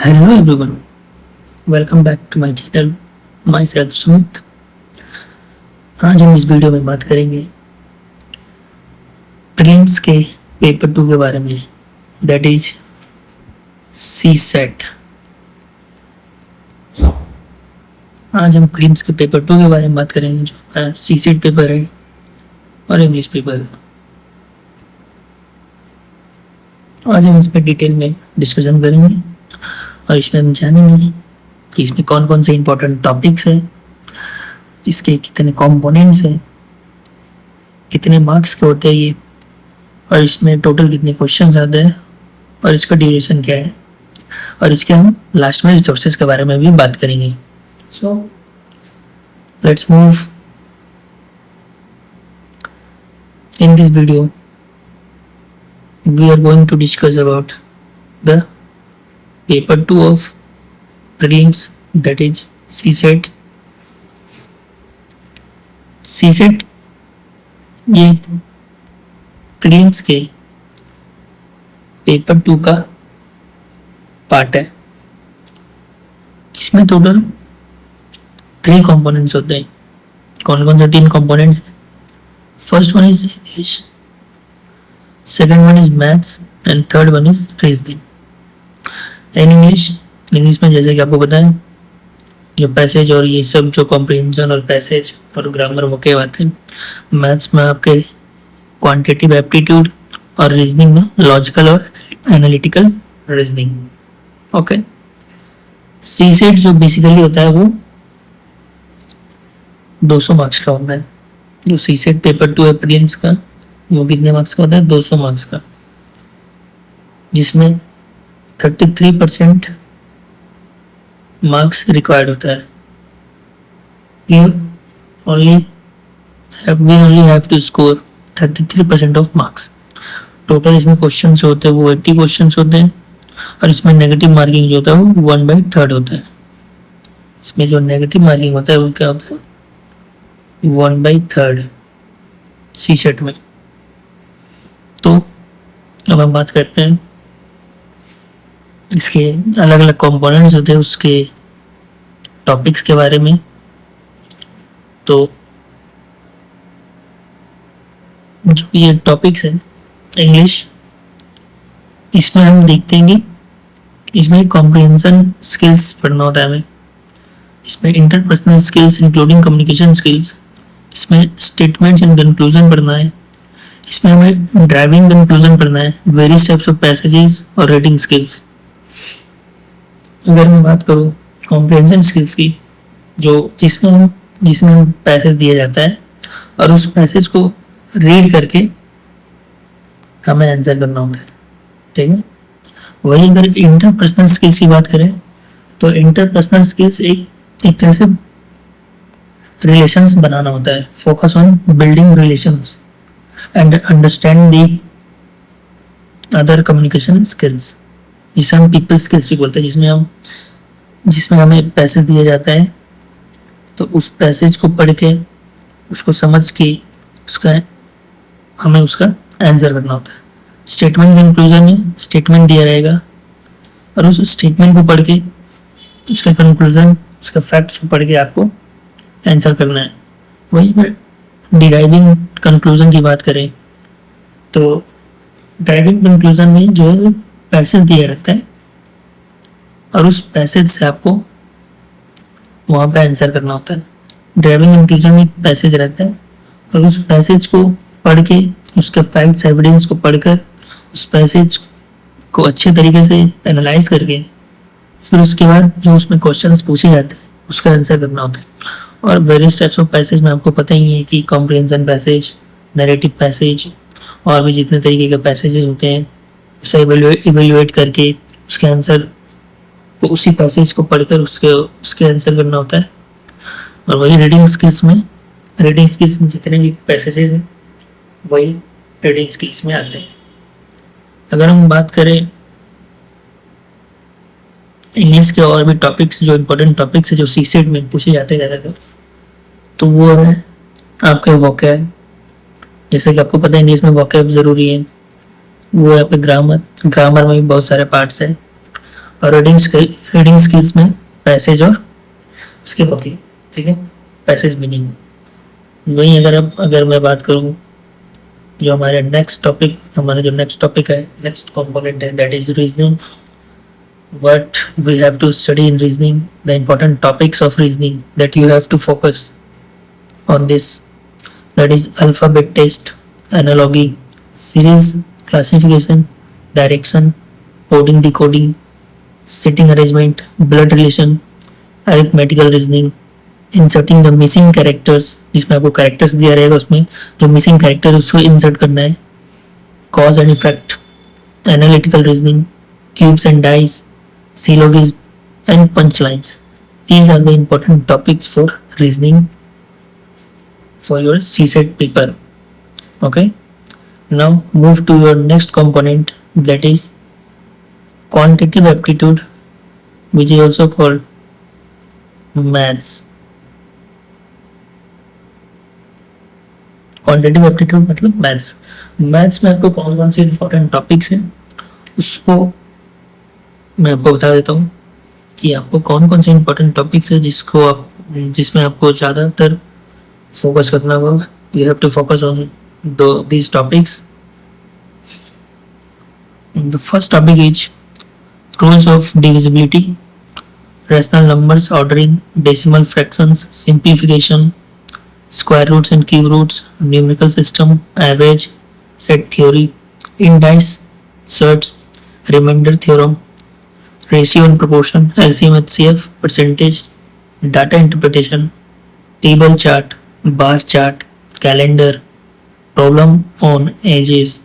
Hello everyone, welcome back to my channel. Myself Sumit. आज हम इस वीडियो में बात करेंगे प्रीलिम्स के पेपर 2 के बारे में, दैट इज सी सेट। आज हम प्रीलिम्स के पेपर 2 के बारे में बात करेंगे, जो हमारा सी सेट पेपर है और इंग्लिश पेपर है। आज हम इस पर डिटेल में डिस्कशन करेंगे और इसमें हम जानेंगे कि इसमें कौन कौन से इम्पोर्टेंट टॉपिक्स हैं, इसके कितने कंपोनेंट्स हैं, कितने मार्क्स के होते हैं ये, और इसमें टोटल कितने क्वेश्चंस आते हैं और इसका ड्यूरेशन क्या है, और इसके हम लास्ट में रिसोर्सेज के बारे में भी बात करेंगे। So let's move in this video. We are going to discuss about the paper 2 of prelims, that is CSET. CSET ये prelims के पेपर 2 का पार्ट है। इसमें टोटल 3 कंपोनेंट्स होते हैं। कौन कौन से 3 components? First one is English, second one is maths and third one is reasoning. in English में जैसे कि आपको पता है, जो पैसेज और ये सब जो कॉम्प्रिहेंशन और पैसेज और ग्रामर वो के आते हैं। मैथ्स में आपके क्वांटिटेटिव एप्टीट्यूड और रीजनिंग में लॉजिकल और एनालिटिकल रीजनिंग। ओके, सी सेट जो बेसिकली होता है वो 200 मार्क्स का होता है। जो सी सेट पेपर 2 है प्रीलिम्स का, वो कितने मार्क्स का होता है? 200 मार्क्स का, जिसमें 33% मार्क्स रिक्वायर्ड होता है। We only have to score 33% of marks. Total इसमें क्वेश्चन होते हैं वो 80 क्वेश्चन होते हैं, और इसमें नेगेटिव मार्किंग जो होता है वो 1/3 होता है। इसमें जो नेगेटिव मार्किंग होता है वो क्या होता है? 1/3 सी सेट में। तो अब हम बात करते हैं इसके अलग अलग कंपोनेंट्स होते हैं उसके टॉपिक्स के बारे में। तो जो ये टॉपिक्स हैं इंग्लिश, इसमें हम देखते हैं कि इसमें कॉम्प्रिहेंशन स्किल्स पढ़ना होता है हमें। इसमें interpersonal skills including communication skills, इसमें स्टेटमेंट्स एंड कंक्लूजन पढ़ना है, इसमें हमें ड्राइविंग कंक्लूजन पढ़ना है, वेरियस टाइप्स ऑफ पैसेजेस और रीडिंग स्किल्स। अगर मैं बात करूँ कॉम्प्रिहेंशन स्किल्स की, जो जिसमें हम पैसेज दिया जाता है और उस पैसेज को रीड करके हमें आंसर करना होता है, ठीक है। वही अगर इंटरपर्सनल स्किल्स की बात करें तो इंटरपर्सनल स्किल्स एक तरह से रिलेशंस बनाना होता है, focus on building relations and understand the other communication skills, जिसे हम people skills भी बोलते हैं, जिसमें हमें पैसेज दिया जाता है तो उस पैसेज को पढ़ के उसको समझ के हमें उसका आंसर करना होता है। स्टेटमेंट कंक्लूजन में स्टेटमेंट दिया रहेगा और उस स्टेटमेंट को पढ़ के उसका कंक्लूजन, उसका फैक्ट्स को पढ़ के आपको आंसर करना है। वही डिराइविंग कंक्लूजन की बात करें तो ड्राइविंग कंक्लूजन में जो है पैसेज दिया रहता है और उस पैसेज से आपको वहाँ पे आंसर करना होता है। ड्राइविंग कंक्लूजन में पैसेज रहता है और उस पैसेज को पढ़ के, उसके फैक्ट्स एविडेंस को पढ़कर, उस पैसेज को अच्छे तरीके से एनालाइज करके फिर उसके बाद जो उसमें क्वेश्चंस पूछे जाते हैं उसका आंसर करना होता है। और वेरियस टाइप्स ऑफ पैसेज में आपको पता ही है कि कॉम्प्रिहेंशन पैसेज, नैरेटिव पैसेज और भी जितने तरीके के पैसेजेस होते हैं, उसे इवेल्युएट करके उसके आंसर को, उसी पैसेज को पढ़कर उसके आंसर करना होता है। और वही रीडिंग स्किल्स में जितने भी पैसेजेस हैं वही रीडिंग स्किल्स में आते हैं। अगर हम बात करें इंग्लिश के और भी टॉपिक्स, जो इम्पोर्टेंट टॉपिक्स है जो सी सेट में पूछे जाते हैं ज़्यादातर, तो वो है आपके वोकैब। जैसे कि आपको पता है इंग्लिश में वोकैब ज़रूरी है। वो है आपके ग्रामर में भी बहुत सारे पार्ट्स हैं और रीडिंग स्किल्स में पैसेज और उसके होती है, ठीक है, पैसेज मीनिंग। वहीं अगर मैं बात करूँ जो हमारा जो नेक्स्ट टॉपिक है, नेक्स्ट कंपोनेंट है, that is reasoning. What we have to study in reasoning, the important topics of reasoning that you have to focus on this, that is alphabet test, analogy, series, classification, direction, coding, decoding, setting arrangement, blood relation, arithmetical reasoning, inserting the missing characters, जिसमें आपको characters दिया रहेगा, उसमें जो missing character है उसको insert करना है, cause and effect, analytical reasoning, cubes and dice, syllogism and punchlines. These are the important topics for reasoning for your CSET paper. Okay. Now move to your next component, that is quantitative aptitude, which is also called maths. Quantitative aptitude मतलब maths में आपको कौन कौन से important topics हैं उसको मैं आपको बता देता हूँ कि आपको कौन कौन से इंपॉर्टेंट टॉपिक्स है जिसमें आपको ज़्यादातर फोकस करना होगा. You have to focus on these topics. The first topic is rules of divisibility, rational numbers, ordering, decimal fractions, simplification, square roots and cube roots, numerical system, average, set theory, indice, search, remainder theorem, ratio and proportion, LCM HCF, percentage, data interpretation, table chart, bar chart, calendar, problem on edges,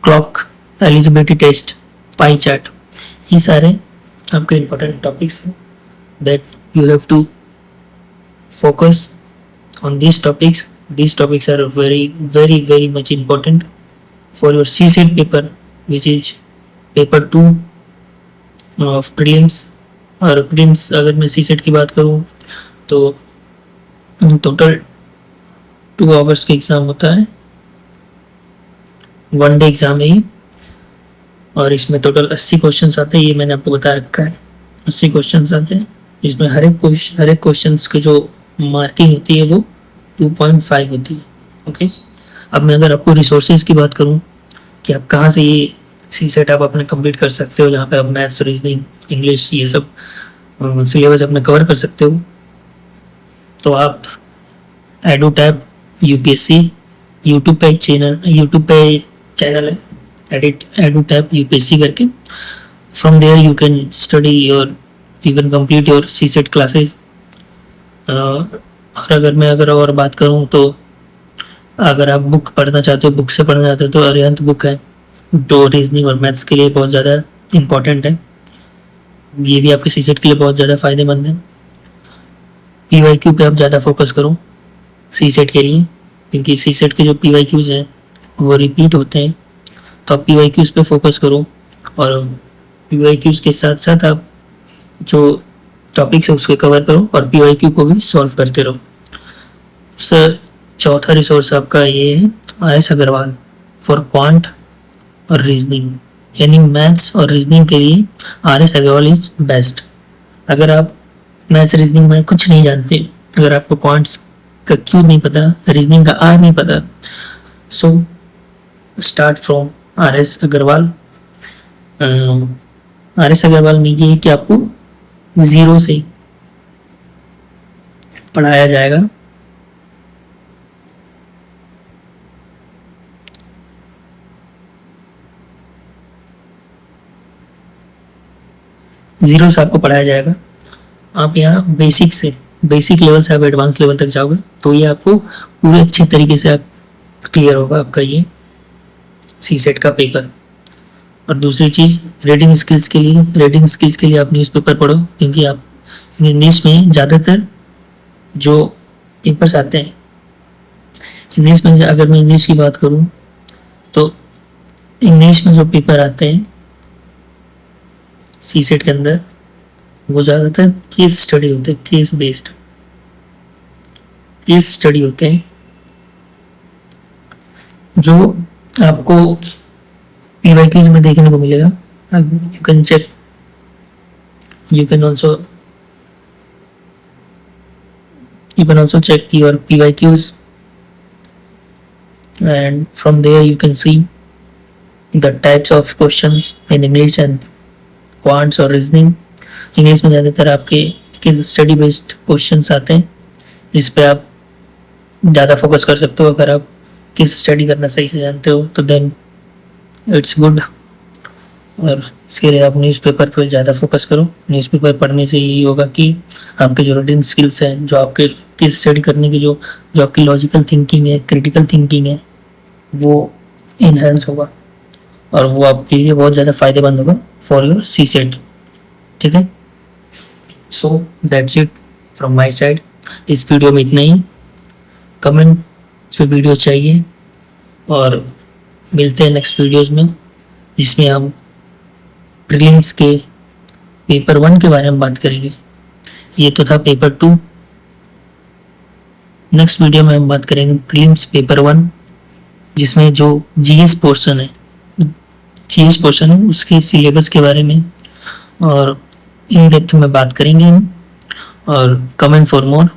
clock, eligibility test, pie chart. ये सारे आपके important topics हैं that you have to focus on these topics. These topics are very very very much important for your CSET paper, which is paper 2 of prelims. और prelims अगर मैं CSET की बात करूँ तो टोटल 2 आवर्स का exam होता है, 1 डे एग्ज़ाम है ये, और इसमें टोटल 80 क्वेश्चन आते हैं. ये मैंने आपको बता रखा है, 80 क्वेश्चन आते हैं, जिसमें हर एक क्वेश्चन की जो मार्किंग होती है वो 2.5 होती है. ओके. अब मैं अगर आपको रिसोर्सेज की बात करूँ कि आप कहाँ से ये CSET आप अपने कंप्लीट कर सकते हो, जहाँ पे आप मैथ्स, रीजनिंग, इंग्लिश ये सब सिलेबस अपने कवर कर सकते हो, तो आप एडुटैब UPSC यूट्यूब पे चैनल है एडुटैब UPSC करके. From there you can study your, you can complete your CSET classes. और अगर और बात करूँ तो अगर आप बुक पढ़ना चाहते हो, बुक से पढ़ना चाहते हो, तो अरिहंत बुक है जो रीजनिंग और मैथ्स के लिए बहुत ज़्यादा इम्पॉर्टेंट है. ये भी आपके CSET के लिए बहुत ज़्यादा फ़ायदेमंद है. PYQ पे आप ज़्यादा फोकस करो CSET के लिए, क्योंकि CSET के जो PYQs हैं वो रिपीट होते हैं, तो आप PYQs पे फोकस करो. और PYQs के साथ साथ आप जो टॉपिक्स है उसको कवर करो और PYQ को भी सॉल्व करते रहो. सर चौथा रिसोर्स आपका ये है RS अग्रवाल फॉर क्वांट और रीजनिंग, यानी मैथ्स और रीजनिंग के लिए RS अग्रवाल इज बेस्ट. अगर आप मैथ्स रीजनिंग में कुछ नहीं जानते, अगर आपको क्वांट्स का क्यू नहीं पता, रीजनिंग का R नहीं पता, so start from RS Agarwal. RS Agarwal में ये है कि आपको 0 से पढ़ाया जाएगा. जीरो से आपको पढ़ाया जाएगा. आप यहाँ बेसिक लेवल से आप एडवांस लेवल तक जाओगे तो ये आपको पूरे अच्छे तरीके से आप क्लियर होगा आपका ये CSET का पेपर. और दूसरी चीज़ रीडिंग स्किल्स के लिए आप न्यूज़पेपर पढ़ो, क्योंकि आप इंग्लिश में ज़्यादातर जो पेपर्स आते हैं, इंग्लिश में अगर मैं इंग्लिश की बात करूँ तो इंग्लिश में जो पेपर आते हैं CSET के अंदर वो ज़्यादातर केस स्टडी होते हैं, केस बेस्ड केस स्टडी होते हैं, जो आपको PYQs में देखने को मिलेगा. You can check you can also check your PYQs, and from there you can see the types of questions in English and quants और रीजनिंग. इंग्लिश में ज़्यादातर आपके केस स्टडी बेस्ड क्वेश्चंस आते हैं जिस पे आप ज़्यादा फोकस कर सकते हो. अगर आप केस स्टडी करना सही से जानते हो तो देन इट्स गुड. और इसके लिए आप न्यूज़पेपर पर ज़्यादा फोकस करो. न्यूज़पेपर पढ़ने से यही होगा कि आपके जो रीडिंग स्किल्स हैं, जो आपके केस स्टडी करने की जो आपकी लॉजिकल थिंकिंग है, क्रिटिकल थिंकिंग है, वो इन्हेंस होगा और वो आपके लिए बहुत ज़्यादा फ़ायदेमंद होगा फॉर योर सी सेट. ठीक है. So that's it from my side. इस वीडियो में इतना ही. कमेंट पे वीडियो चाहिए और मिलते हैं नेक्स्ट वीडियोज़ में जिसमें हम प्रीलिम्स के पेपर 1 के बारे में बात करेंगे. ये तो था पेपर 2. नेक्स्ट वीडियो में हम बात करेंगे प्रीलिम्स पेपर 1 जिसमें जो जीएस पोर्शन है उसके सिलेबस के बारे में और इन डेप्थ में बात करेंगे हम. और कमेंट फॉर मोर.